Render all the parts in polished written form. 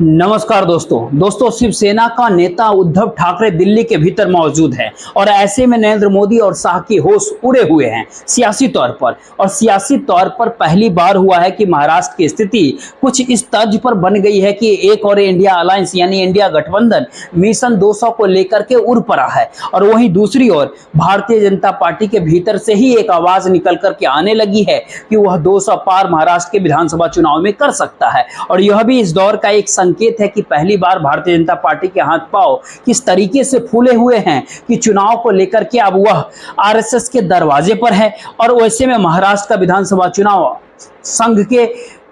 नमस्कार दोस्तों शिवसेना का नेता उद्धव ठाकरे दिल्ली के भीतर मौजूद है और ऐसे में नरेंद्र मोदी और शाह की होश उड़े हुए हैं सियासी तौर पर। और सियासी तौर पर पहली बार हुआ है कि महाराष्ट्र की स्थिति कुछ इस तर्ज पर बन गई है कि एक और इंडिया अलायंस यानी इंडिया गठबंधन मिशन 200 को लेकर के उड़ पड़ा है। और वहीं दूसरी ओर भारतीय जनता पार्टी के भीतर से ही एक आवाज निकल करके आने लगी है कि वह 200 पार महाराष्ट्र के विधानसभा चुनाव में कर सकता है। और यह भी इस दौर का एक संकेत है कि पहली बार भारतीय जनता पार्टी के हाथ पांव किस तरीके से फूले हुए हैं कि चुनाव को लेकर के अब वह आरएसएस के दरवाजे पर है। और वैसे में महाराष्ट्र का विधानसभा चुनाव संघ के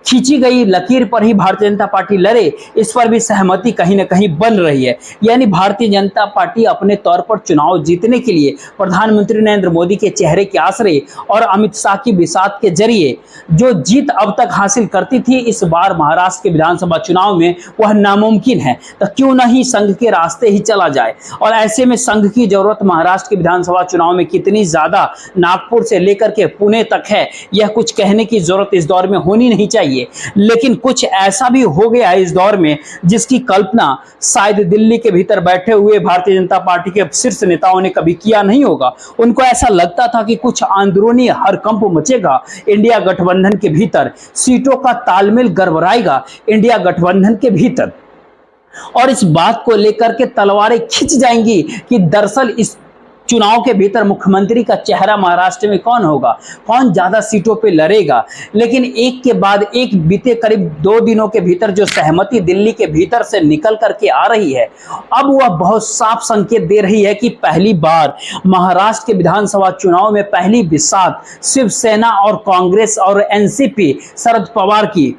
खींची गई लकीर पर ही भारतीय जनता पार्टी लड़े, इस पर भी सहमति कहीं ना कहीं बन रही है। यानी भारतीय जनता पार्टी अपने तौर पर चुनाव जीतने के लिए प्रधानमंत्री नरेंद्र मोदी के चेहरे के आसरे और अमित शाह की बिसात के जरिए जो जीत अब तक हासिल करती थी, इस बार महाराष्ट्र के विधानसभा चुनाव में वह नामुमकिन है। तो क्यों नहीं संघ के रास्ते ही चला जाए। और ऐसे में संघ की जरूरत महाराष्ट्र के विधानसभा चुनाव में कितनी ज्यादा नागपुर से लेकर के पुणे तक है, यह कुछ कहने की जरूरत इस दौर में होनी नहीं चाहिए। लेकिन कुछ ऐसा भी हो गया है इस दौर में जिसकी कल्पना शायद दिल्ली के भीतर बैठे हुए भारतीय जनता पार्टी के शीर्ष नेताओं ने कभी किया नहीं होगा। उनको ऐसा लगता था कि कुछ अंदरूनी हड़कंप मचेगा इंडिया गठबंधन के भीतर, सीटों का तालमेल गड़बड़ाएगा इंडिया गठबंधन के भीतर, और इस बात को लेकर के तलवारें खिंच जाएंगी कि दरअसल इस चुनाव के भीतर मुख्यमंत्री का चेहरा महाराष्ट्र में कौन होगा, कौन ज्यादा सीटों पे लड़ेगा। लेकिन एक के बाद एक बीते करीब 2 दिनों के भीतर जो सहमति दिल्ली के भीतर से निकल करके आ रही है, अब वह बहुत साफ संकेत दे रही है कि पहली बार महाराष्ट्र के विधानसभा चुनाव में पहली बिसात शिवसेना और कांग्रेस और एनसीपी शरद पवार की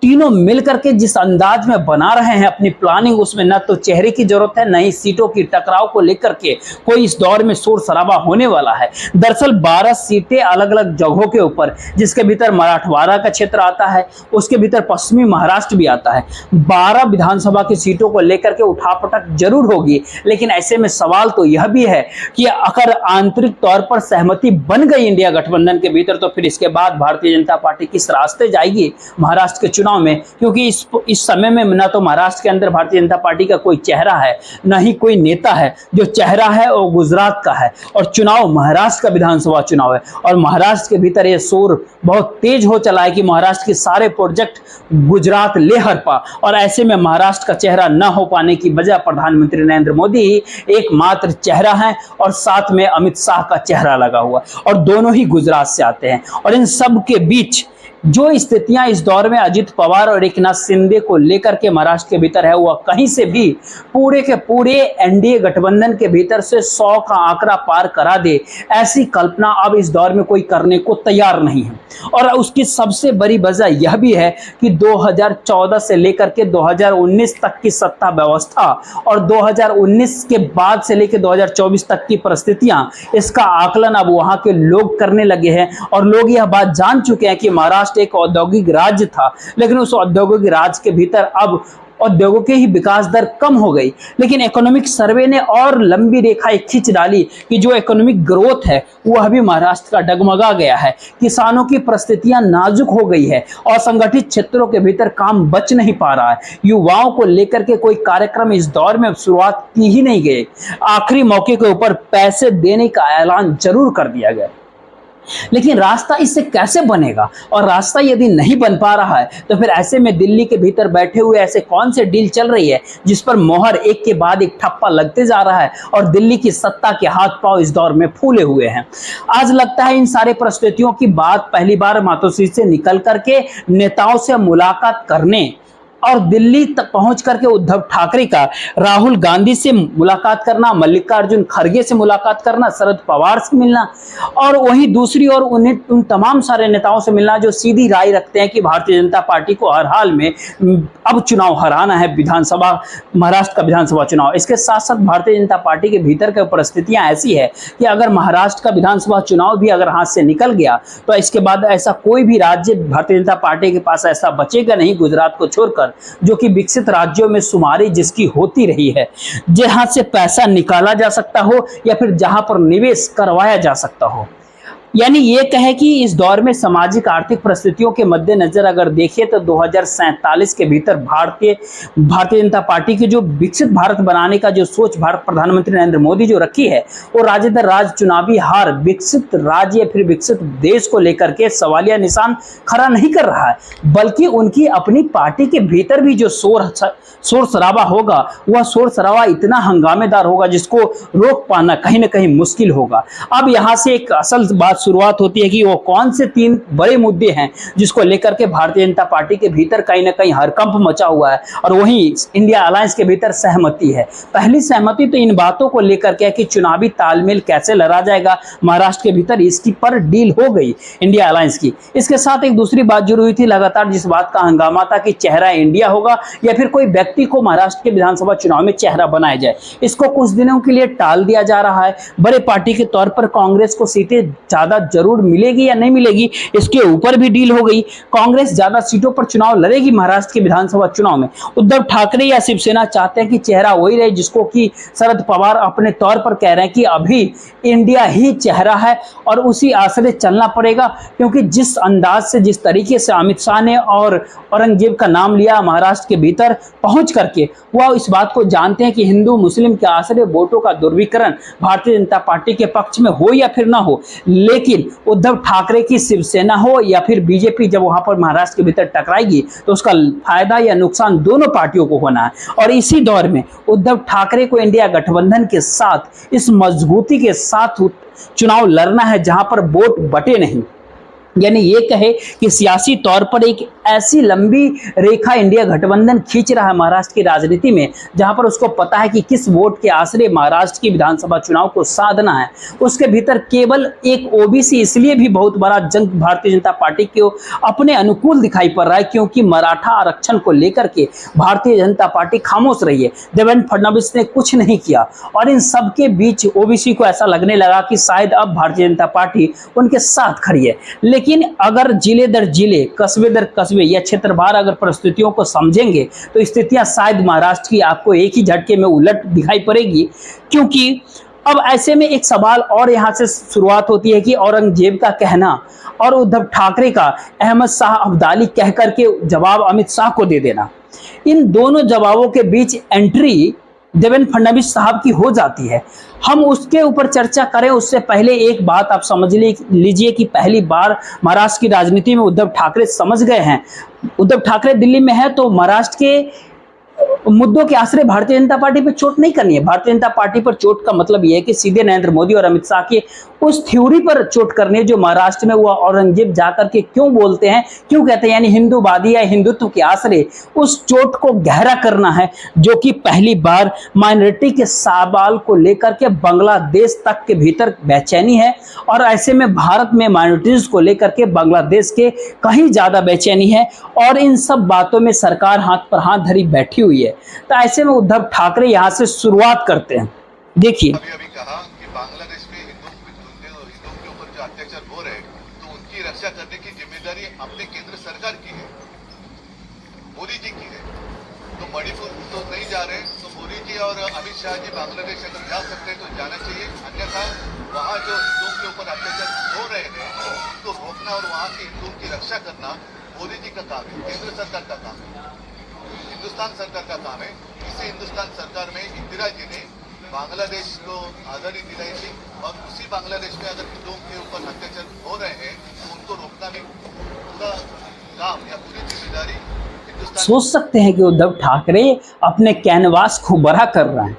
तीनों मिलकर के जिस अंदाज में बना रहे हैं अपनी प्लानिंग, उसमें न तो चेहरे की जरूरत है न ही सीटों की टकराव को लेकर के कोई इस दौर में शोर शराबा होने वाला है। दरअसल 12 सीटें अलग अलग जगहों के ऊपर, जिसके भीतर मराठवाड़ा का क्षेत्र आता है, उसके भीतर पश्चिमी महाराष्ट्र भी आता है। 12 विधानसभा की सीटों को लेकर के उठापटक जरूर होगी। लेकिन ऐसे में सवाल तो यह भी है कि अगर आंतरिक तौर पर सहमति बन गई इंडिया गठबंधन के भीतर, तो फिर इसके बाद भारतीय जनता पार्टी किस रास्ते जाएगी महाराष्ट्र के चुनाव में। क्योंकि इस समय में न तो महाराष्ट्र के अंदर भारतीय जनता पार्टी का कोई चेहरा है, न ही कोई नेता है। जो चेहरा है वो गुजरात का है और चुनाव महाराष्ट्र का विधानसभा चुनाव है। और महाराष्ट्र के भीतर ये शोर बहुत तेज हो चला है कि महाराष्ट्र के सारे प्रोजेक्ट गुजरात ले हरपा। और ऐसे में महाराष्ट्र का चेहरा न हो पाने की वजह प्रधानमंत्री नरेंद्र मोदी ही एकमात्र चेहरा है और साथ में अमित शाह का चेहरा लगा हुआ, और दोनों ही गुजरात से आते हैं। और इन सब के बीच जो स्थितियां इस दौर में अजित पवार और एकनाथ शिंदे को लेकर के महाराष्ट्र के भीतर है, वह कहीं से भी पूरे के पूरे एनडीए गठबंधन के भीतर से 100 का आंकड़ा पार करा दे, ऐसी कल्पना अब इस दौर में कोई करने को तैयार नहीं है। और उसकी सबसे बड़ी वजह यह भी है कि 2014 से लेकर के 2019 तक की सत्ता व्यवस्था और 2019 के बाद से लेकर 2024 तक की परिस्थितियां, इसका आकलन अब वहां के लोग करने लगे हैं। और लोग यह बात जान चुके हैं कि महाराष्ट्र एक औद्योगिक राज्य था, लेकिन उस औद्योगिक राज्य के भीतर अब उद्योगों की ही विकास दर कम हो गई। लेकिन इकोनॉमिक सर्वे ने और लंबी रेखा खींच डाली कि जो इकोनॉमिक ग्रोथ है वह भी महाराष्ट्र का डगमगा गया है। किसानों की परिस्थितियां नाजुक हो गई है, असंगठित क्षेत्रों के भीतर काम बच नहीं पा रहा है। युवाओं को लेकर के कोई कार्यक्रम इस दौर में शुरुआत की ही नहीं गई। आखिरी मौके के ऊपर पैसे देने का ऐलान जरूर कर दिया गया, लेकिन रास्ता इससे कैसे बनेगा। और रास्ता यदि नहीं बन पा रहा है तो फिर ऐसे में दिल्ली के भीतर बैठे हुए ऐसे कौन से डील चल रही है जिस पर मोहर एक के बाद एक ठप्पा लगते जा रहा है और दिल्ली की सत्ता के हाथ पांव इस दौर में फूले हुए हैं। आज लगता है इन सारे परिस्थितियों की बात पहली बार मातोश्री से निकल करके नेताओं से मुलाकात करने और दिल्ली तक पहुंच करके उद्धव ठाकरे का राहुल गांधी से मुलाकात करना, मल्लिकार्जुन खड़गे से मुलाकात करना, शरद पवार से मिलना, और वहीं दूसरी ओर उन तमाम सारे नेताओं से मिलना जो सीधी राय रखते हैं कि भारतीय जनता पार्टी को हर हाल में अब चुनाव हराना है, विधानसभा महाराष्ट्र का विधानसभा चुनाव। इसके साथ साथ भारतीय जनता पार्टी के भीतर की परिस्थितियां ऐसी है कि अगर महाराष्ट्र का विधानसभा चुनाव भी अगर हाथ से निकल गया तो इसके बाद ऐसा कोई भी राज्य भारतीय जनता पार्टी के पास ऐसा बचेगा नहीं, गुजरात को छोड़कर, जो कि विकसित राज्यों में शुमारी जिसकी होती रही है, जहां से पैसा निकाला जा सकता हो या फिर जहां पर निवेश करवाया जा सकता हो। यानी ये कहे कि इस दौर में सामाजिक आर्थिक परिस्थितियों के मद्देनजर अगर देखिए तो 2047 के भीतर भारतीय जनता पार्टी की जो विकसित भारत बनाने का जो सोच भारत प्रधानमंत्री नरेंद्र मोदी जो रखी है, वो राज्य दर राज्य चुनावी हार विकसित राज्य या फिर विकसित देश को लेकर के सवालिया निशान खड़ा नहीं कर रहा है, बल्कि उनकी अपनी पार्टी के भीतर भी जो शोर शराबा होगा, वह शोर शराबा इतना हंगामेदार होगा जिसको रोक पाना कहीं ना कहीं मुश्किल होगा। अब यहां से एक असल बात शुरुआत होती है कि वो कौन से 3 बड़े मुद्दे हैं जिसको लेकर के भारतीय जनता पार्टी के भीतर कहीं ना कहीं हरकंप मचा हुआ है और वहीं इंडिया अलायंस के भीतर सहमति है। पहली सहमति तो इन बातों को लेकर के कि चुनावी तालमेल कैसे लड़ा जाएगा महाराष्ट्र के भीतर, इसकी पर डील हो गई इंडिया अलायंस की। इसके साथ एक दूसरी बात जुड़ी हुई थी लगातार, जिस बात का हंगामा था कि चेहरा इंडिया होगा या फिर कोई व्यक्ति को महाराष्ट्र के विधानसभा चुनाव में चेहरा बनाया जाए। इसको कुछ दिनों के लिए टाल दिया जा रहा है। बड़े पार्टी के तौर पर कांग्रेस को सीटें ज्यादा जरूर मिलेगी या नहीं मिलेगी, इसके ऊपर भी डील हो गई। कांग्रेस ज्यादा सीटों पर चुनाव लड़ेगी महाराष्ट्र के विधानसभा चुनाव में। उद्धव ठाकरे या शिवसेना चाहते हैं कि चेहरा वही रहे जिसको कि शरद पवार अपने तौर पर कह रहे हैं कि अभी इंडिया ही चेहरा है और उसी आश्रय चलना पड़ेगा, क्योंकि जिस अंदाज से जिस तरीके से अमित शाह ने और औरंगजेब का नाम लिया महाराष्ट्र के भीतर पहुंच करके, वह इस बात को जानते हैं कि हिंदू मुस्लिम के आश्रय वोटों का दुर्विकरण भारतीय जनता पार्टी के पक्ष में हो या फिर ना हो, लेकिन उद्धव ठाकरे की शिवसेना हो या फिर बीजेपी जब वहां पर महाराष्ट्र के भीतर टकराएगी तो उसका फायदा या नुकसान दोनों पार्टियों को होना है। और इसी दौर में उद्धव ठाकरे को इंडिया गठबंधन के साथ इस मजबूती के साथ चुनाव लड़ना है जहां पर वोट बटे नहीं। यानी ये कहे कि सियासी तौर पर एक ऐसी लंबी रेखा इंडिया गठबंधन खींच रहा है महाराष्ट्र की राजनीति में, जहां पर उसको पता है कि किस वोट के आश्रय महाराष्ट्र की विधानसभा चुनाव को साधना है। उसके भीतर केवल एक ओबीसी इसलिए भी बहुत बड़ा जंग भारतीय जनता पार्टी को अपने अनुकूल दिखाई पड़ रहा है क्योंकि मराठा आरक्षण को लेकर के भारतीय जनता पार्टी खामोश रही है। देवेंद्र फडणवीस ने कुछ नहीं किया और इन सबके बीच ओबीसी को ऐसा लगने लगा कि शायद अब भारतीय जनता पार्टी उनके साथ खड़ी है। लेकिन अगर जिले दर जिले, कस्बे दर कस्बे या क्षेत्रवार अगर परिस्थितियों को समझेंगे तो स्थितियां शायद महाराष्ट्र की आपको एक ही झटके में उलट दिखाई पड़ेगी। क्योंकि अब ऐसे में एक सवाल और यहां से शुरुआत होती है कि औरंगजेब का कहना और उद्धव ठाकरे का अहमद शाह अब्दाली कह करके जवाब अमित शाह को दे देना, इन दोनों जवाबों के बीच एंट्री देवेंद्र फडणवीस साहब की हो जाती है। हम उसके ऊपर चर्चा करें उससे पहले एक बात आप समझ लीजिए कि पहली बार महाराष्ट्र की राजनीति में उद्धव ठाकरे समझ गए हैं। उद्धव ठाकरे दिल्ली में है तो महाराष्ट्र के मुद्दों के आश्रय भारतीय जनता पार्टी पर चोट नहीं करनी है। भारतीय जनता पार्टी पर चोट का मतलब यह है कि सीधे नरेंद्र मोदी और अमित शाह के उस थ्योरी पर चोट करनी है जो महाराष्ट्र में वो औरंगजेब जाकर के क्यों बोलते हैं, क्यों कहते हैं, यानी हिंदूवादी या हिंदुत्व के आश्रय उस चोट को गहरा करना है जो कि पहली बार माइनॉरिटी के सवाल को लेकर के बांग्लादेश तक के भीतर बेचैनी है। और ऐसे में भारत में माइनॉरिटीज को लेकर के बांग्लादेश के कहीं ज्यादा बेचैनी है और इन सब बातों में सरकार हाथ पर हाथ धरी बैठी हुई है। तो ऐसे में उद्धव ठाकरे यहां से शुरुआत करते हैं। देखिए, अभी कहा कि बांग्लादेश में हिंदुओं के ऊपर जो अत्याचार हो रहे हैं तो उनकी रक्षा करने की जिम्मेदारी अपने केंद्र सरकार की है, मोदी जी की है। तो मणिपुर तो नहीं जा रहे, तो मोदी जी और अमित शाह जी बांग्लादेश अगर जा सकते हैं तो जाना चाहिए, अन्यथा वहाँ जो हिंदुओं के ऊपर अत्याचार हो रहे हैं तो रोकना और वहाँ के हिंदुओं की रक्षा करना मोदी जी का काम है, केंद्र सरकार का काम है, हिंदुस्तान सरकार का काम है। इसी हिंदुस्तान सरकार में इंदिरा जी ने बांग्लादेश को आज़ादी दिलाई थी और उसी बांग्लादेश में अगर हिंदुओं के ऊपर अत्याचार हो रहे हैं तो उनको रोकना भी पूरा काम या पूरी जिम्मेदारी हिंदुस्तान। सोच सकते हैं कि उद्धव ठाकरे अपने कैनवास को बड़ा कर रहे हैं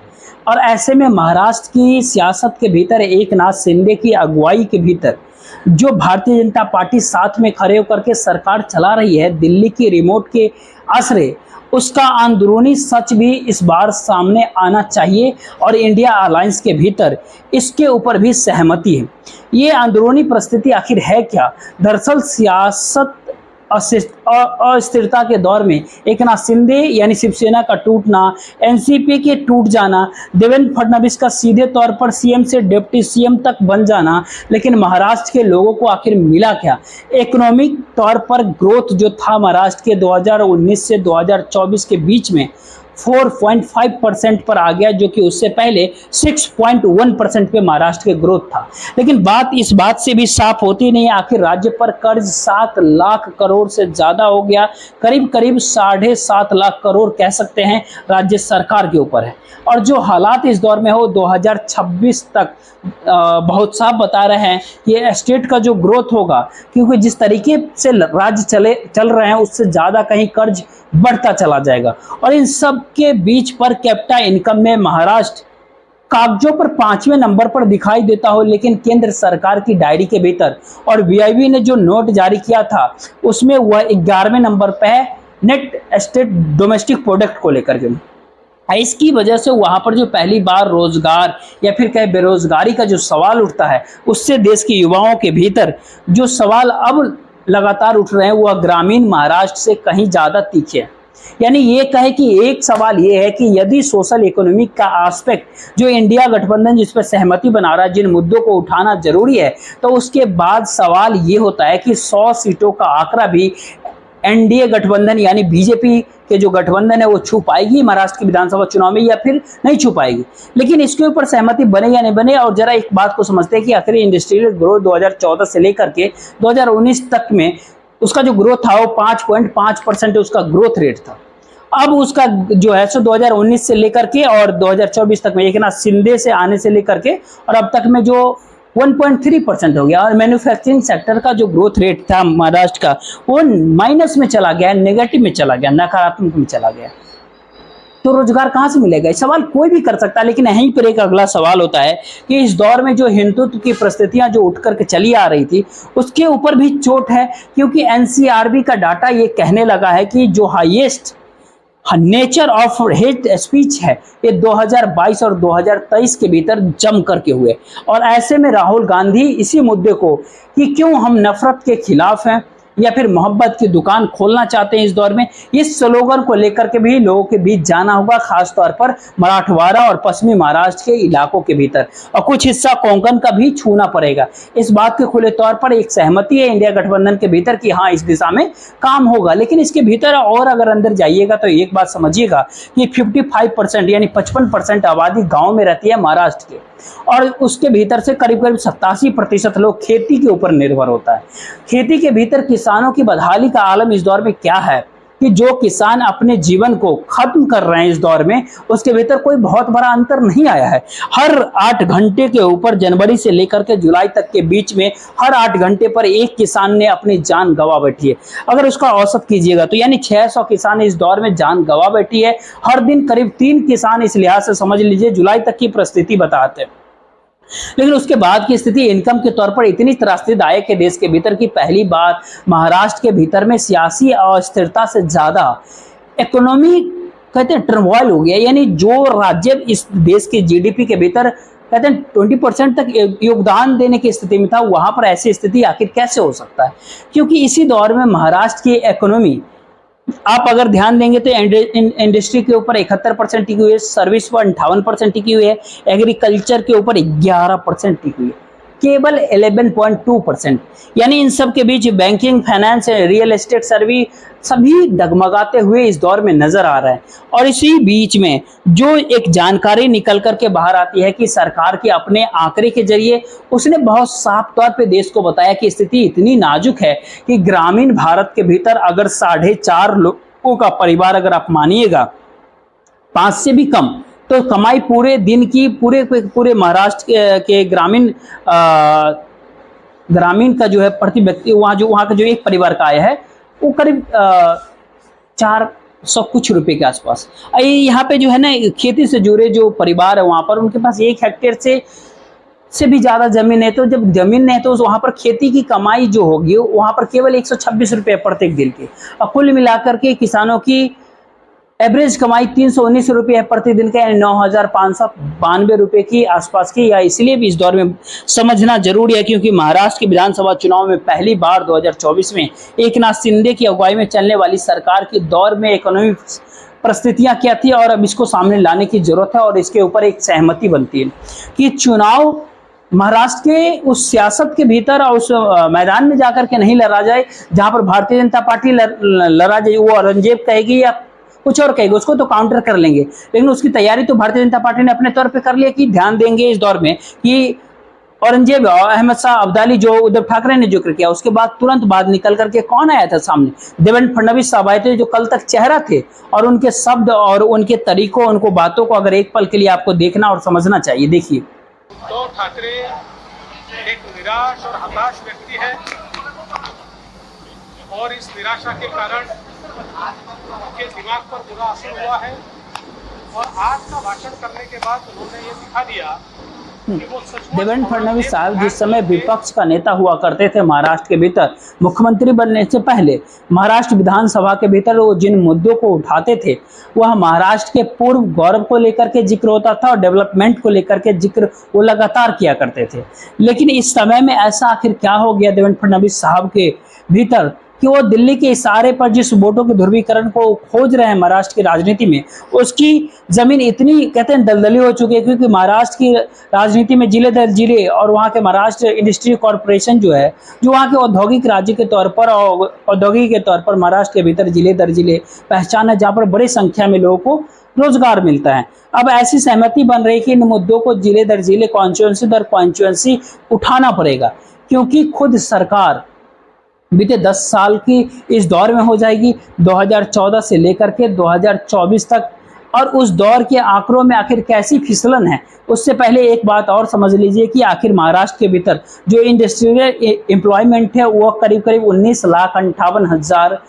और ऐसे में महाराष्ट्र की सियासत के भीतर एकनाथ शिंदे की अगुवाई के भीतर जो भारतीय जनता पार्टी साथ में खड़े होकर के सरकार चला रही है दिल्ली की रिमोट के आश्रय, उसका अंदरूनी सच भी इस बार सामने आना चाहिए और इंडिया अलायंस के भीतर इसके ऊपर भी सहमति है। ये अंदरूनी परिस्थिति आखिर है क्या? दरअसल सियासत अस्थिरता के दौर में एकनाथ शिंदे यानी शिवसेना का टूटना, एनसीपी के टूट जाना, देवेंद्र फडणवीस का सीधे तौर पर सीएम से डिप्टी सीएम तक बन जाना, लेकिन महाराष्ट्र के लोगों को आखिर मिला क्या? इकोनॉमिक तौर पर ग्रोथ जो था महाराष्ट्र के 2019 से 2024 के बीच में 4.5% पर आ गया, जो कि उससे पहले 6.1% पे महाराष्ट्र के ग्रोथ था। लेकिन बात इस बात से भी साफ होती नहीं, आखिर राज्य पर कर्ज 7 लाख करोड़ से ज्यादा हो गया, करीब करीब 7.5 लाख करोड़ कह सकते हैं राज्य सरकार के ऊपर है। और जो हालात इस दौर में हो 2026 तक बहुत साफ बता रहे हैं कि स्टेट का जो ग्रोथ होगा, क्योंकि जिस तरीके से राज्य चल रहे हैं उससे ज़्यादा कहीं कर्ज बढ़ता चला जाएगा। और इन सब के बीच पर कैपिटा इनकम में महाराष्ट्र कागजों पर 5वें नंबर पर दिखाई देता हो, लेकिन केंद्र सरकार की डायरी के भीतर और बीआईबी ने जो नोट जारी किया था उसमें वह 11वें नंबर पर है नेट स्टेट डोमेस्टिक प्रोडक्ट को लेकर के। इसकी वजह से वहां पर जो पहली बार रोजगार या फिर कहे बेरोजगारी का जो सवाल उठता है, उससे देश के युवाओं के भीतर जो सवाल अब लगातार उठ रहे हैं वह ग्रामीण महाराष्ट्र से कहीं ज्यादा तीखे हैं। यानी ये कहे कि एक सवाल ये है कि यदि सोशल इकोनॉमिक का एस्पेक्ट जो इंडिया गठबंधन जिस पर सहमति बना रहा है, जिन मुद्दों को उठाना जरूरी है, तो उसके बाद सवाल ये होता है कि 100 सीटों का आंकड़ा भी एनडीए गठबंधन यानी बीजेपी के जो गठबंधन है वो छू पाएगी महाराष्ट्र के विधानसभा चुनाव में या फिर नहीं छू पाएगी। लेकिन इसके ऊपर सहमति बने या नहीं बने, और जरा एक बात को समझते हैं कि आखिर इंडस्ट्रियल ग्रोथ 2014 से लेकर के 2019 तक में उसका जो ग्रोथ था वो 5.5% उसका ग्रोथ रेट था। अब उसका जो है सो 2019 से लेकर के और 2024 तक में एकनाथ शिंदे से आने से लेकर के और अब तक में जो 1.3% हो गया। और मैन्युफैक्चरिंग सेक्टर का जो ग्रोथ रेट था महाराष्ट्र का वो माइनस में चला गया, नेगेटिव में चला गया, नकारात्मक में चला गया। तो रोजगार कहां से मिलेगा, सवाल कोई भी कर सकता है। लेकिन यहीं पर एक अगला सवाल होता है कि इस दौर में जो हिंदुत्व की परिस्थितियां जो उठ करके चली आ रही थी उसके ऊपर भी चोट है, क्योंकि एनसीआरबी का डाटा ये कहने लगा है कि जो highest nature of hate speech है ये 2022 और 2023 के भीतर जम करके हुए। और ऐसे में राहुल गांधी इसी मुद्दे को कि क्यों हम नफरत के खिलाफ हैं या फिर मोहब्बत की दुकान खोलना चाहते हैं इस दौर में, इस स्लोगन को लेकर के भी लोगों के बीच जाना होगा, खासतौर पर मराठवाड़ा और पश्चिमी महाराष्ट्र के इलाकों के भीतर, और कुछ हिस्सा कोंकण का भी छूना पड़ेगा। इस बात के खुले तौर पर एक सहमति है इंडिया गठबंधन के भीतर कि हाँ इस दिशा में काम होगा। लेकिन इसके भीतर और अगर अंदर जाइएगा तो एक बात समझिएगा कि 55% यानी 55% आबादी गाँव में रहती है महाराष्ट्र के, और उसके भीतर से करीब करीब 87% लोग खेती के ऊपर निर्भर होता है। खेती के भीतर किसानों की बदहाली का आलम इस दौर में क्या है कि जो किसान अपने जीवन को खत्म कर रहे हैं इस दौर में, उसके भीतर कोई बहुत बड़ा अंतर नहीं आया है। हर 8 घंटे के ऊपर जनवरी से लेकर के जुलाई तक के बीच में हर 8 घंटे पर एक किसान ने अपनी जान गंवा बैठी है। अगर उसका औसत कीजिएगा तो यानी 600 किसान इस दौर में जान गंवा बैठी है। हर दिन करीब 3 किसान, इस लिहाज से समझ लीजिए जुलाई तक की परिस्थिति बताते हैं। लेकिन उसके बाद की स्थिति इनकम के तौर पर इतनी त्रासदायक है देश के भीतर की पहली बार महाराष्ट्र के भीतर में सियासी अस्थिरता से ज्यादा इकोनॉमी कहते हैं टर्मोइल हो गया। यानी जो राज्य इस देश के जीडीपी के भीतर कहते हैं 20% तक योगदान देने की स्थिति में था, वहां पर ऐसी स्थिति आखिर कैसे हो सकता है, क्योंकि इसी दौर में महाराष्ट्र की इकोनॉमी आप अगर ध्यान देंगे तो इंडस्ट्री के ऊपर 71% टिकी हुई है, सर्विस पर 58% टिकी हुई है, एग्रीकल्चर के ऊपर 11% टिकी हुई है, केवल 11.2%। यानी इन सब के बीच banking, finance, real estate service सभी डगमगाते हुए इस दौर में नजर आ रहे हैं। और इसी बीच में जो एक जानकारी निकल करके बाहर आती है कि सरकार के अपने आंकड़े के जरिए उसने बहुत साफ तौर पे देश को बताया कि स्थिति इतनी नाजुक है कि ग्रामीण भारत के भीतर अगर 4.5 लोगों का परिवार अगर आप मानिएगा 5 से भी कम, तो कमाई पूरे दिन की पूरे महाराष्ट्र के ग्रामीण का जो है प्रति व्यक्ति वहाँ का जो एक परिवार का आय है वो करीब 400 कुछ रुपए के आसपास। यहाँ पे जो है ना खेती से जुड़े जो परिवार है वहाँ पर उनके पास 1 हेक्टेयर से भी ज्यादा जमीन है। तो जब जमीन नहीं है तो वहाँ पर खेती की कमाई जो होगी वहाँ पर केवल 126 रुपए प्रत्येक दिन की, और कुल मिलाकर के किसानों की एवरेज कमाई 319 रुपये है प्रतिदिन के, 9,592 रुपये की आसपास की। या इसलिए भी इस दौर में समझना जरूरी है क्योंकि महाराष्ट्र के विधानसभा चुनाव में पहली बार 2024 में एकनाथ शिंदे की अगुवाई में चलने वाली सरकार के दौर में इकोनॉमिक परिस्थितियां क्या थी और अब इसको सामने लाने की जरूरत है। और इसके ऊपर एक सहमति बनती है कि चुनाव महाराष्ट्र के उस सियासत के भीतर और उस मैदान में जाकर के नहीं लड़ा जाए जहां पर भारतीय जनता पार्टी लड़ा जाए, वो औरंगजेब कहेगी या कुछ और कहेगा, उसको तो काउंटर कर लेंगे। लेकिन उसकी तैयारी तो भारतीय जनता पार्टी ने अपने तौर पे कर लिया कि ध्यान देंगे इस दौर में कि औरंगजेब अहमद शाह अब्दाली जो उद्धव ठाकरे ने जिक्र किया, उसके बाद तुरंत बाद निकल करके कौन आया था सामने? देवेंद्र फडणवीस साहब आए थे, जो कल तक चेहरा थे। और उनके शब्द और उनके तरीकों, उनको बातों को अगर एक पल के लिए आपको देखना और समझना चाहिए, देखिए। उद्धव ठाकरे एक निराश और हताश व्यक्ति है और इस निराशा के कारण उनके दिमाग पर बुरा असर हुआ है। और आज का भाषण करने के बाद उन्होंने ये दिखा दिया कि वो सचमुच देवेंद्र फडणवीस साहब जिस समय विपक्ष का नेता हुआ करते थे महाराष्ट्र के भीतर, मुख्यमंत्री बनने से पहले महाराष्ट्र विधानसभा के भीतर वो जिन मुद्दों को उठाते थे, वह महाराष्ट्र के पूर्व गौरव को लेकर के जिक्र होता था और डेवलपमेंट को लेकर के जिक्र वो लगातार किया करते थे। लेकिन इस समय में ऐसा आखिर क्या हो गया देवेंद्र फडणवीस साहब के भीतर कि वो दिल्ली के इशारे पर जिस वोटों के ध्रुवीकरण को खोज रहे हैं महाराष्ट्र की राजनीति में, उसकी जमीन इतनी कहते हैं दलदली हो चुकी है। क्योंकि महाराष्ट्र की राजनीति में जिले दर जिले और वहाँ के महाराष्ट्र इंडस्ट्री कॉरपोरेशन जो है, जो वहाँ के औद्योगिक राज्य के तौर पर और औद्योगिक के तौर पर महाराष्ट्र के भीतर जिले दर जिले पहचान है, जहाँ पर बड़ी संख्या में लोगों को रोजगार मिलता है। अब ऐसी सहमति बन रही है कि इन मुद्दों को जिले दर जिले, कॉन्स्टिट्यूंसी दर कॉन्स्टिट्यूंसी उठाना पड़ेगा, क्योंकि खुद सरकार बीते 10 साल की इस दौर में हो जाएगी, 2014 से लेकर के 2024 तक। और उस दौर के आंकड़ों में आखिर कैसी फिसलन है, उससे पहले एक बात और समझ लीजिए कि आखिर महाराष्ट्र के भीतर जो इंडस्ट्रियल एम्प्लॉयमेंट है वो करीब करीब 19,58,000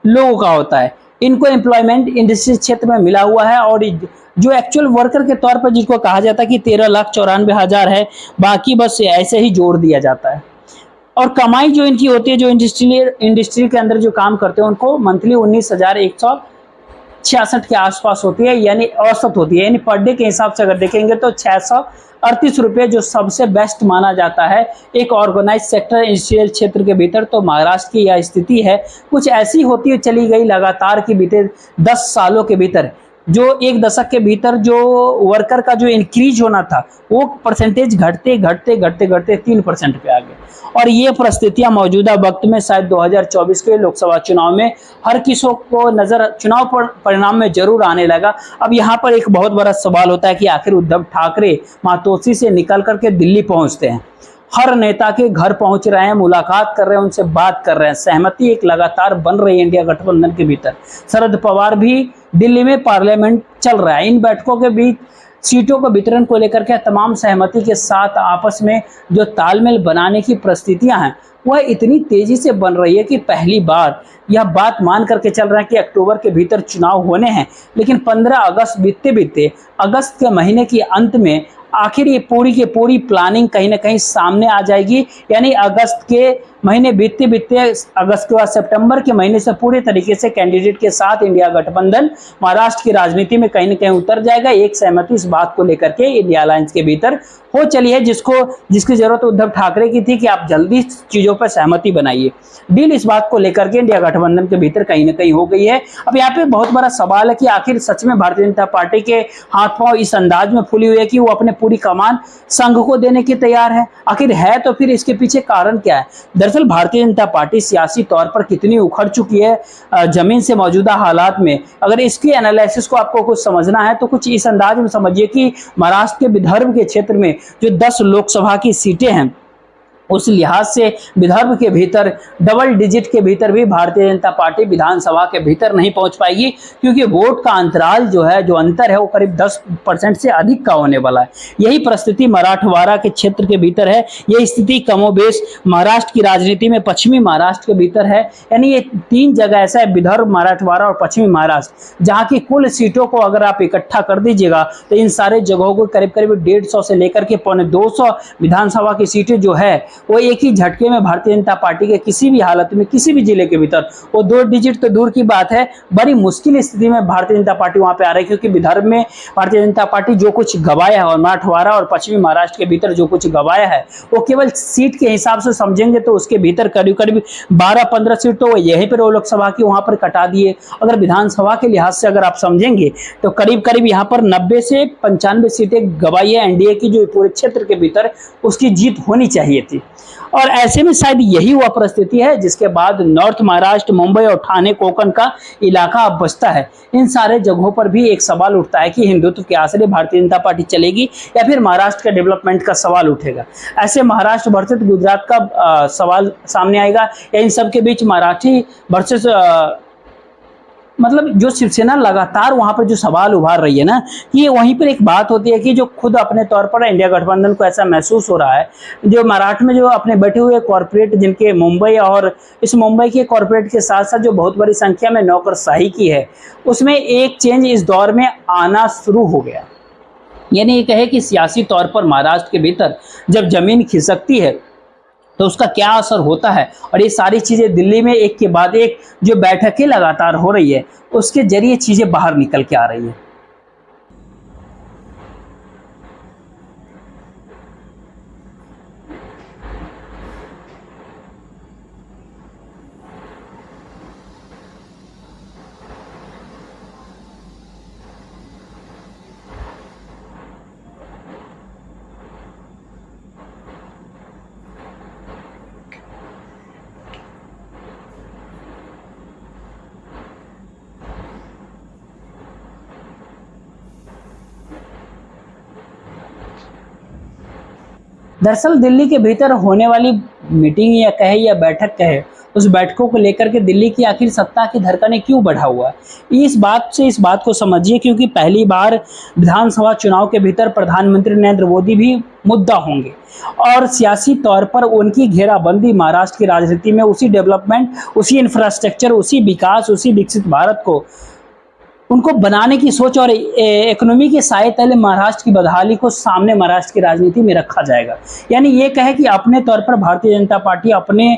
लोगों का होता है। इनको एम्प्लॉयमेंट इंडस्ट्री क्षेत्र में मिला हुआ है। और जो एक्चुअल वर्कर के तौर पर जिसको कहा जाता है कि 13,94,000 है, बाकी बस ऐसे ही जोड़ दिया जाता है। और कमाई जो इनकी होती है, जो इंडस्ट्री के अंदर जो काम करते हैं, उनको मंथली 19,166 के आसपास होती है, यानी औसत होती है। यानी पर डे के हिसाब से अगर देखेंगे तो 638 रुपये जो सबसे बेस्ट माना जाता है एक ऑर्गेनाइज सेक्टर इंडस्ट्रियल क्षेत्र के भीतर। तो महाराष्ट्र की यह स्थिति है, कुछ ऐसी होती चली गई लगातार कि बीते 10 सालों के भीतर, जो एक दशक के भीतर जो वर्कर का जो इंक्रीज होना था, वो परसेंटेज घटते घटते घटते घटते 3% पे आ गए। और ये परिस्थितियां मौजूदा वक्त में शायद 2024 के लोकसभा चुनाव में हर किसी को नजर चुनाव परिणाम में जरूर आने लगा। अब यहाँ पर एक बहुत बड़ा सवाल होता है कि आखिर उद्धव ठाकरे मातोश्री से निकल करके दिल्ली पहुंचते हैं, हर नेता के घर पहुंच रहे हैं, मुलाकात कर रहे हैं, उनसे बात कर रहे हैं, सहमति एक लगातार बन रही है इंडिया गठबंधन के भीतर। शरद पवार भी दिल्ली में पार्लियामेंट चल रहा है, इन बैठकों के बीच सीटों को वितरण को लेकर के तमाम सहमति के साथ आपस में जो तालमेल बनाने की परिस्थितियां हैं, वह इतनी तेजी से बन रही है कि पहली बार यह बात मान करके चल रहा है कि अक्टूबर के भीतर चुनाव होने हैं। लेकिन 15 अगस्त बीतते बीतते अगस्त के महीने के अंत में आखिर ये पूरी की पूरी प्लानिंग कहीं ना कहीं सामने आ जाएगी। यानी अगस्त के महीने बीतते बीतते अगस्त के बाद सितंबर के महीने से पूरे तरीके से कैंडिडेट के साथ इंडिया गठबंधन महाराष्ट्र की राजनीति में कहीं ना कहीं उतर जाएगा। एक सहमति इस बात को लेकर के इंडिया अलायंस के भीतर हो चली है, जिसकी जरूरत उद्धव ठाकरे की थी कि आप जल्दी चीजों पर सहमति बनाइए। डील इस बात को लेकर के इंडिया गठबंधन के भीतर कहीं ना कहीं हो गई है। अब यहाँ पे बहुत बड़ा सवाल है कि आखिर सच में भारतीय जनता पार्टी के हाथ पांव इस अंदाज में फूली हुई है कि वो अपने पूरी कमान संघ को देने के तैयार है। आखिर है तो फिर इसके पीछे कारण क्या है? दरअसल भारतीय जनता पार्टी सियासी तौर पर कितनी उखड़ चुकी है जमीन से मौजूदा हालात में, अगर इसके एनालिसिस को आपको कुछ समझना है तो कुछ इस अंदाज में समझिए कि महाराष्ट्र के विदर्भ के क्षेत्र में जो 10 लोकसभा की सीटें हैं, उस लिहाज से विदर्भ के भीतर डबल डिजिट के भीतर भी भारतीय जनता पार्टी विधानसभा के भीतर नहीं पहुंच पाएगी, क्योंकि वोट का अंतराल जो है, जो अंतर है, वो करीब 10% से अधिक का होने वाला है। यही परिस्थिति मराठवाड़ा के क्षेत्र के भीतर है। यही स्थिति कमोबेश महाराष्ट्र की राजनीति में पश्चिमी महाराष्ट्र के भीतर है। यानी ये 3 जगह ऐसा है, विदर्भ, मराठवाड़ा और पश्चिमी महाराष्ट्र, जहाँ की कुल सीटों को अगर आप इकट्ठा कर दीजिएगा तो इन सारे जगहों को करीब करीब 150 से लेकर के 250 विधानसभा की सीटें जो है वो एक ही झटके में भारतीय जनता पार्टी के किसी भी हालत में, किसी भी जिले के भीतर, वो 2 डिजिट तो दूर की बात है, बड़ी मुश्किल स्थिति में भारतीय जनता पार्टी वहां पे आ रही है। क्योंकि विदर्भ में भारतीय जनता पार्टी जो कुछ गवाया है और मराठवाड़ा और पश्चिमी महाराष्ट्र के भीतर जो कुछ गवाया है, वो केवल सीट के हिसाब से समझेंगे तो उसके भीतर करीब करीब 12-15 सीट तो यहीं पर वो लोकसभा की वहां पर कटा दिए। अगर विधानसभा के लिहाज से अगर आप समझेंगे तो करीब करीब यहाँ पर 90 से 95 सीटें गवाई है एनडीए की, जो पूरे क्षेत्र के भीतर उसकी जीत होनी चाहिए थी। और ऐसे में शायद यही वह परिस्थिति है जिसके बाद नॉर्थ महाराष्ट्र, मुंबई और ठाणे कोंकण का इलाका अब बचता है। इन सारे जगहों पर भी एक सवाल उठता है कि हिंदुत्व के आश्रय भारतीय जनता पार्टी चलेगी या फिर महाराष्ट्र के डेवलपमेंट का सवाल उठेगा। ऐसे महाराष्ट्र वर्सेस गुजरात का सवाल सामने आएगा या इन सब के बीच मराठी वर्सेस मतलब जो शिवसेना लगातार वहां पर जो सवाल उभार रही है ना, कि वहीं पर एक बात होती है कि जो खुद अपने तौर पर इंडिया गठबंधन को ऐसा महसूस हो रहा है, जो मराठ में जो अपने बैठे हुए कॉरपोरेट जिनके मुंबई और इस मुंबई के कॉरपोरेट के साथ साथ जो बहुत बड़ी संख्या में नौकरशाही की है, उसमें एक चेंज इस दौर में आना शुरू हो गया। यानी ये कहे कि सियासी तौर पर महाराष्ट्र के भीतर जब जमीन खिसकती है तो उसका क्या असर होता है, और ये सारी चीजें दिल्ली में एक के बाद एक जो बैठकें लगातार हो रही है उसके जरिए चीजें बाहर निकल के आ रही है। दरअसल दिल्ली के भीतर होने वाली मीटिंग या कहे या बैठक कहे, उस बैठकों को लेकर के दिल्ली की आखिर सत्ता की धड़कनें क्यों बढ़ा हुआ है, इस बात को समझिए। क्योंकि पहली बार विधानसभा चुनाव के भीतर प्रधानमंत्री नरेंद्र मोदी भी मुद्दा होंगे और सियासी तौर पर उनकी घेराबंदी महाराष्ट्र की राजनीति में उसी डेवलपमेंट, उसी इंफ्रास्ट्रक्चर, उसी विकास, उसी विकसित भारत को उनको बनाने की सोच और इकोनॉमी के साए तले महाराष्ट्र की बदहाली को सामने महाराष्ट्र की राजनीति में रखा जाएगा। यानी ये कहे कि अपने तौर पर भारतीय जनता पार्टी अपने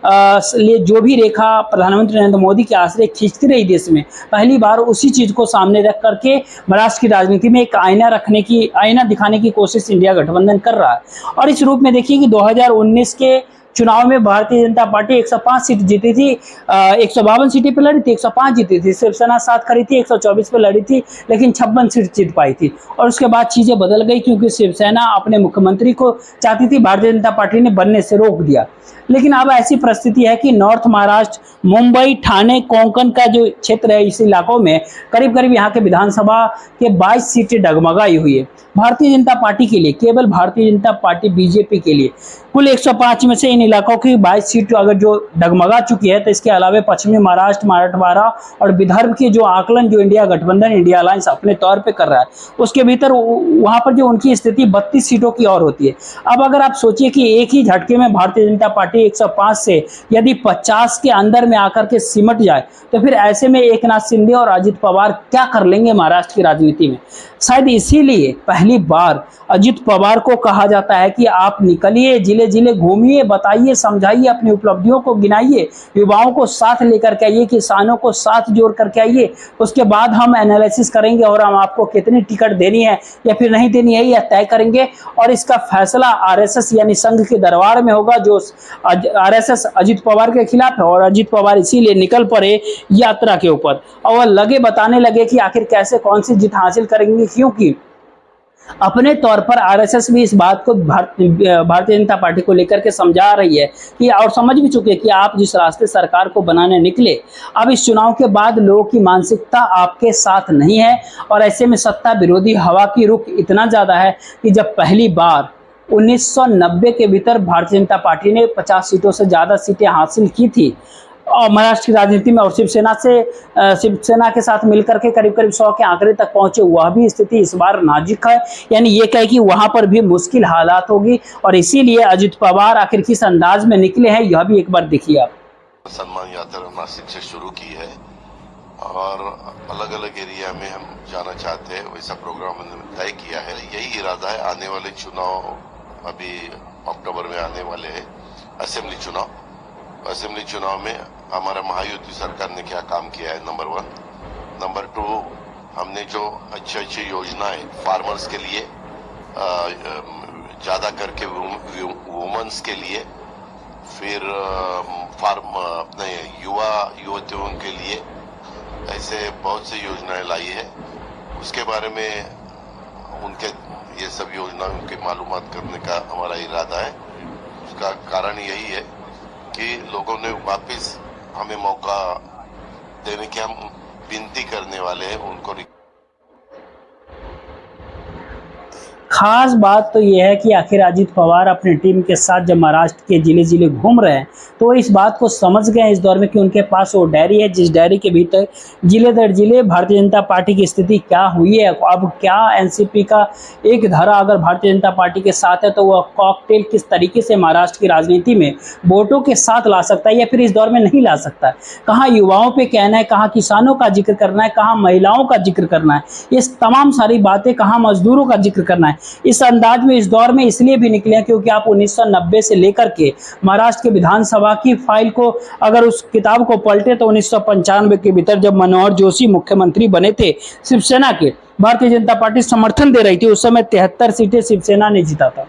लिए जो भी रेखा प्रधानमंत्री नरेंद्र मोदी के आश्रय खींचती रही देश में, पहली बार उसी चीज को सामने रख करके महाराष्ट्र की राजनीति में एक आईना दिखाने की कोशिश इंडिया गठबंधन कर रहा है। और इस रूप में देखिए कि 2019 के चुनाव में भारतीय जनता पार्टी 105 सीट जीती थी, 152 सीटें पे लड़ी थी, 105 जीती थी। शिवसेना साथ खड़ी थी, 124 पे लड़ी थी, लेकिन 56 सीट जीत पाई थी। और उसके बाद चीजें बदल गई क्योंकि शिवसेना अपने मुख्यमंत्री को चाहती थी, भारतीय जनता पार्टी ने बनने से रोक दिया। लेकिन अब ऐसी परिस्थिति है कि नॉर्थ महाराष्ट्र, मुंबई, ठाणे, कोंकण का जो क्षेत्र है, इस इलाकों में करीब करीब यहाँ के विधानसभा के 22 सीटें डगमगाई हुई है भारतीय जनता पार्टी के लिए, केवल भारतीय जनता पार्टी बीजेपी के लिए। कुल 105 में से इन इलाकों की 22 सीट अगर जो डगमगा चुकी है, तो इसके अलावा पश्चिमी महाराष्ट्र, मराठवाड़ा और विदर्भ के जो आकलन जो इंडिया गठबंधन, इंडिया अलायंस अपने तौर पे कर रहा है, उसके भीतर वहां पर जो उनकी स्थिति 32 सीटों की और होती है। अब अगर आप सोचिए कि एक ही झटके में भारतीय जनता पार्टी 105 से यदि 50 के अंदर में आकर के सिमट जाए, तो फिर ऐसे में एकनाथ शिंदे और अजित पवार क्या कर लेंगे महाराष्ट्र की राजनीति में। शायद इसीलिए पहली बार अजित पवार को कहा जाता है कि आप निकलिए, जिले जिले घूमिए, बताइए, समझाइए, अपनी उपलब्धियों को गिनाइए, युवाओं को साथ लेकर के आइए, किसानों को साथ जोड़ करके आइए, उसके बाद हम एनालिसिस करेंगे और हम आपको कितनी टिकट देनी है या फिर नहीं देनी है, यह तय करेंगे। और इसका फैसला आरएसएस यानी संघ के दरबार में होगा, जो आरएसएस अजित पवार के खिलाफ है। और अजित पवार इसीलिए निकल पड़े यात्रा के ऊपर और लगे बताने लगे कि आखिर कैसे कौन सी जीत हासिल करेंगे, क्योंकि अपने तौर पर आरएसएस भी इस बात को भारतीय जनता पार्टी को लेकर के समझा रही है कि, और समझ भी चुके कि आप जिस रास्ते सरकार को बनाने निकले, अब इस चुनाव के बाद लोगों की मानसिकता आपके साथ नहीं है। और ऐसे में सत्ता विरोधी हवा की रुख इतना ज्यादा है कि जब पहली बार 1990 के भीतर भारतीय जनता पार्टी ने 50 सीटों से ज्यादा सीटें हासिल की थी और महाराष्ट्र की राजनीति में, और शिवसेना के साथ मिलकर के करीब करीब 100 के आंकड़े तक पहुंचे, वह भी स्थिति इस बार नाजुक है। यानी ये कहे कि वहां पर भी मुश्किल हालात होगी और इसीलिए अजित पवार आखिर किस अंदाज में निकले हैं, यह भी एक बार देखिए आप। सम्मान यात्रा नासिक से शुरू की है और अलग अलग एरिया में हम जाना चाहते हैं, वैसा प्रोग्राम हमने तय किया है। यही इरादा है। आने वाले चुनाव अभी अक्टूबर में आने वाले हैं, असेंबली चुनाव में हमारा महायुति सरकार ने क्या काम किया है, नंबर 1। नंबर 2, हमने जो अच्छी योजनाएं फार्मर्स के लिए, ज्यादा करके वुमेन्स के लिए, फिर अपने युवतियों के लिए, ऐसे बहुत सी योजनाएं लाई है। उसके बारे में ये सब योजनाओं की मालूमात करने का हमारा इरादा है। का कारण यही है कि लोगों ने वापस हमें मौका देने की हम विनती करने वाले हैं उनको। खास बात तो यह है कि आखिर अजित पवार अपनी टीम के साथ जब महाराष्ट्र के जिले जिले घूम रहे हैं तो वो इस बात को समझ गए इस दौर में कि उनके पास वो डायरी है जिस डायरी के भीतर जिले दर जिले भारतीय जनता पार्टी की स्थिति क्या हुई है, अब क्या एनसीपी का एक धारा अगर भारतीय जनता पार्टी के साथ है तो वह कॉकटेल किस तरीके से महाराष्ट्र की राजनीति में वोटों के साथ ला सकता है या फिर इस दौर में नहीं ला सकता है। कहाँ युवाओं पे कहना है, कहाँ किसानों का जिक्र करना है, कहाँ महिलाओं का जिक्र करना है, ये तमाम सारी बातें, कहाँ मजदूरों का जिक्र करना है। इस अंदाज में इस दौर में इसलिए भी निकले हैं क्योंकि आप 1990 से लेकर के महाराष्ट्र के विधानसभा की फाइल को अगर उस किताब को पलटे तो 1995 के भीतर जब मनोहर जोशी मुख्यमंत्री बने थे शिवसेना के, भारतीय जनता पार्टी समर्थन दे रही थी, उस समय 73 सीटें शिवसेना ने जीता था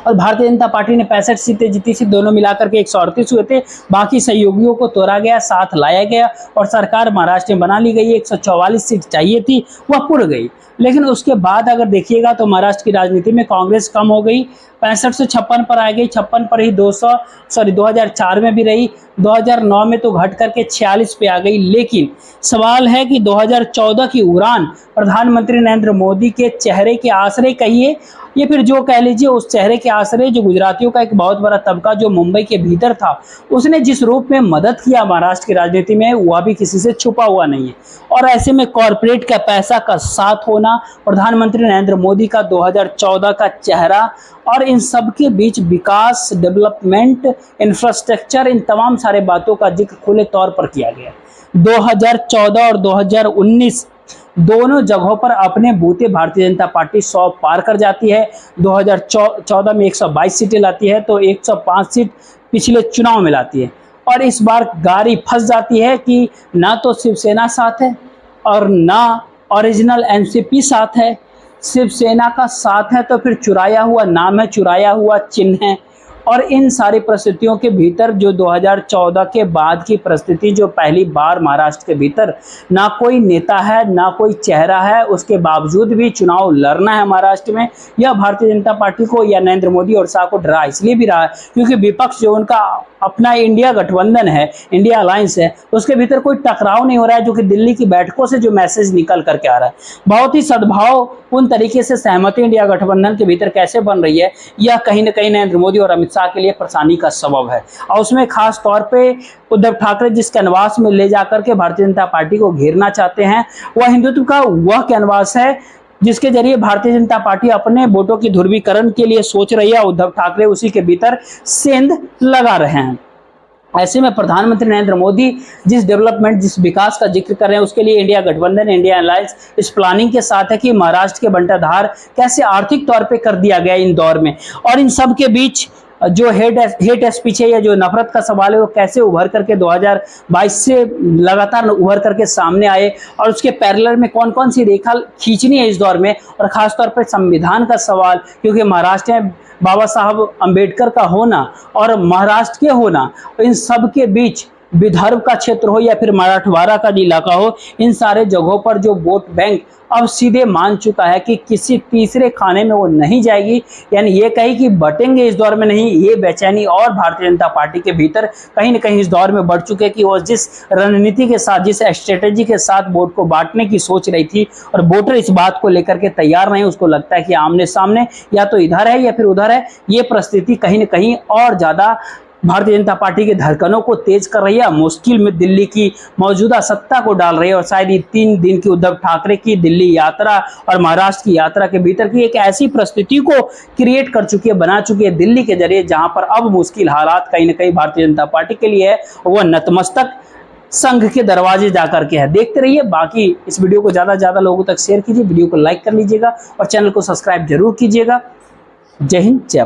और भारतीय जनता पार्टी ने 65 सीटें जीती थी। दोनों मिलाकर के 138 हुए थे। बाकी सहयोगियों को तोड़ा गया, साथ लाया गया और सरकार महाराष्ट्र में बना ली गई। 144 सीट चाहिए थी, वह पुर गई। लेकिन उसके बाद अगर देखिएगा तो महाराष्ट्र की राजनीति में कांग्रेस कम हो गई, 65 से 56 पर आ गई, 56 पर ही 2004 में भी रही, 2009 में तो घट करके 46 पे आ गई। लेकिन सवाल है कि 2014 की उड़ान प्रधानमंत्री नरेंद्र मोदी के चेहरे के आश्रय कहिए या फिर जो कह लीजिए उस चेहरे के आश्रय जो गुजरातियों का एक बहुत बड़ा तबका जो मुंबई के भीतर था, उसने जिस रूप में मदद किया महाराष्ट्र की राजनीति में वह भी किसी से छुपा हुआ नहीं है। और ऐसे में कॉरपोरेट का पैसा का साथ होना, प्रधानमंत्री नरेंद्र मोदी का 2014 का चेहरा और इन सब के बीच विकास, डेवलपमेंट, इंफ्रास्ट्रक्चर, इन तमाम सारे बातों का जिक्र खुले तौर पर किया गया। 2014 और 2019 दोनों जगहों पर अपने बूते भारतीय जनता पार्टी 100 पार कर जाती है। 2014 में 122 सीटें लाती है तो 105 सीट पिछले चुनाव में लाती है और इस बार गाड़ी फंस जाती है कि ना तो शिवसेना साथ है और ना ओरिजिनल एनसीपी साथ है। शिवसेना का साथ है तो फिर चुराया हुआ नाम है, चुराया हुआ चिन्ह है। और इन सारी परिस्थितियों के भीतर जो 2014 के बाद की परिस्थिति जो पहली बार महाराष्ट्र के भीतर ना कोई नेता है ना कोई चेहरा है, उसके बावजूद भी चुनाव लड़ना है महाराष्ट्र में, यह भारतीय जनता पार्टी को या नरेंद्र मोदी और शाह को डरा इसलिए भी रहा है क्योंकि विपक्ष जो उनका अपना इंडिया गठबंधन है, इंडिया अलायंस है, उसके भीतर कोई टकराव नहीं हो रहा है जो कि दिल्ली की बैठकों से जो मैसेज निकल करके आ रहा है। बहुत ही सद्भाव उन तरीके से सहमति इंडिया गठबंधन के भीतर कैसे बन रही है, यह कहीं न कहीं नरेंद्र मोदी और अमित शाह के लिए परेशानी का सबब है। और उसमें खास तौर पे उद्धव ठाकरे जिस कैनवास में ले जाकर के भारतीय जनता पार्टी को घेरना चाहते हैं वह हिंदुत्व का वह कैनवास है जिसके जरिए भारतीय जनता पार्टी अपने वोटों की ध्रुवीकरण के लिए सोच रही है। उद्धव ठाकरे उसी के भीतर सेंध लगा रहे हैं। ऐसे में प्रधानमंत्री नरेंद्र मोदी जिस डेवलपमेंट, जिस विकास का जिक्र कर रहे हैं उसके लिए इंडिया गठबंधन, इंडिया अलायंस इस प्लानिंग के साथ है कि महाराष्ट्र के बंटाधार कैसे आर्थिक तौर पे कर दिया गया इन दौर में और इन सब के बीच जो हेट स्पीच है या जो नफरत का सवाल है वो कैसे उभर करके 2022 से लगातार उभर करके सामने आए और उसके पैरेलल में कौन कौन सी रेखा खींचनी है इस दौर में और खासतौर पर संविधान का सवाल, क्योंकि महाराष्ट्र में बाबा साहब अंबेडकर का होना और महाराष्ट्र के होना, इन सब के बीच विदर्भ का क्षेत्र हो या फिर मराठवाड़ा का इलाका हो, इन सारे जगहों पर जो वोट बैंक अब सीधे मान चुका है कि किसी तीसरे खाने में वो नहीं जाएगी। यानी ये कही कि बटेंगे इस दौर में नहीं, ये बेचैनी और भारतीय जनता पार्टी के भीतर कहीं न कहीं इस दौर में बढ़ चुके कि वो जिस रणनीति के साथ, जिस स्ट्रेटेजी के साथ वोट को बांटने की सोच रही थी और वोटर इस बात को लेकर के तैयार नहीं, उसको लगता है कि आमने सामने या तो इधर है या फिर उधर है। ये परिस्थिति कहीं न कहीं और ज़्यादा भारतीय जनता पार्टी के धड़कनों को तेज कर रही है, मुश्किल में दिल्ली की मौजूदा सत्ता को डाल रही है और शायद ये 3 दिन की उद्धव ठाकरे की दिल्ली यात्रा और महाराष्ट्र की यात्रा के भीतर की एक ऐसी परिस्थिति को क्रिएट कर चुकी है, बना चुकी है दिल्ली के जरिए, जहां पर अब मुश्किल हालात कहीं न कहीं भारतीय जनता पार्टी के लिए है, वह नतमस्तक संघ के दरवाजे जाकर के है। देखते रहिए। बाकी इस वीडियो को ज़्यादा से ज़्यादा लोगों तक शेयर कीजिए, वीडियो को लाइक कर लीजिएगा और चैनल को सब्सक्राइब जरूर कीजिएगा। जय हिंद, जय